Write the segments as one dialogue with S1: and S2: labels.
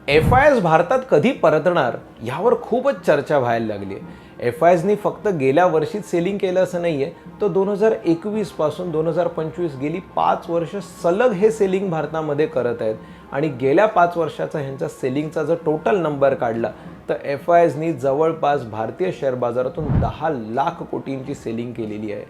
S1: FIs भारतात कधी परतणार यावर खूपच चर्चा व्हायला लागली आहे। FIsनी फक्त गेल्या वर्षीच सेलिंग केलं असं नाही आहे, तर 2021 पासून 2025 गेली 5 वर्ष सलग हे सेलिंग भारतामध्ये करत आहेत आणि गेल्या 5 वर्षाचा ह्यांचा सेलिंगचा जर टोटल नंबर काढला तर FIsनी जवळपास भारतीय शेअर बाजारातून 10 लाख कोटींची सेलिंग केलेली आहे।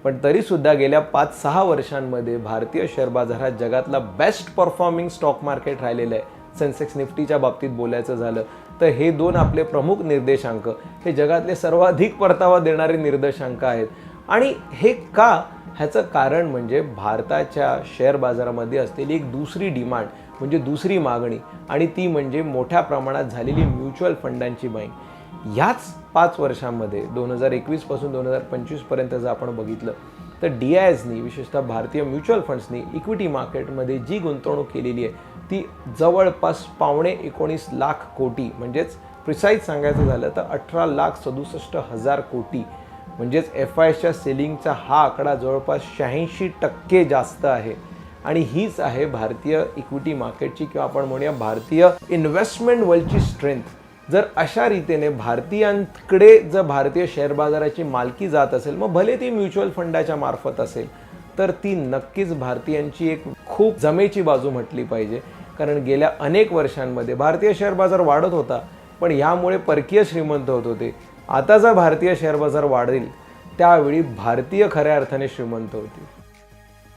S1: पण तरीसुद्धा गेल्या 5-6 वर्षांमध्ये भारतीय शेअर बाजारात जगातला बेस्ट परफॉर्मिंग स्टॉक मार्केट राहिलेलं आहे। सेन्सेक्स निफ्टीच्या बाबतीत बोलायचं झालं तर हे दोन आपले प्रमुख निर्देशांक हे जगातले सर्वाधिक परतावा देणारे निर्देशांक आहेत। आणि हे का, ह्याचं कारण म्हणजे भारताच्या शेअर बाजारामध्ये असलेली एक दुसरी डिमांड म्हणजे दुसरी मागणी, आणि ती म्हणजे मोठ्या प्रमाणात झालेली म्युच्युअल फंडांची बाईंग। याच 5 वर्षांमध्ये 2021 पासून 2025 पर्यंत जर आपण बघितलं तर DISनी विशेषतः भारतीय म्युच्युअल फंड्सनी इक्विटी मार्केटमध्ये जी गुंतवणूक केलेली आहे ती जवळपास 19.5 लाख कोटी, म्हणजेच प्रिसाईज सांगायचं झालं तर 18,67,000 कोटी, म्हणजेच FIsच्या सेलिंगचा हा आकडा जवळपास 86% जास्त आहे। आणि हीच आहे भारतीय इक्विटी मार्केटची किंवा आपण म्हणूया भारतीय इन्व्हेस्टमेंट वर्ल्डची स्ट्रेंथ। जर अशा रीतीने भारतीयांकडे जर भारतीय शेअर बाजाराची मालकी जात असेल, मग भले ती म्युच्युअल फंडाच्या मार्फत असेल, तर ती नक्कीच भारतीयांची एक खूप जमेची बाजू म्हटली पाहिजे। कारण गेल्या अनेक वर्षांमध्ये भारतीय शेअर बाजार वाढत होता, पण यामुळे परकीय श्रीमंत होत होते। आता जर भारतीय शेअर बाजार वाढेल त्यावेळी भारतीय खऱ्या अर्थाने श्रीमंत होतील।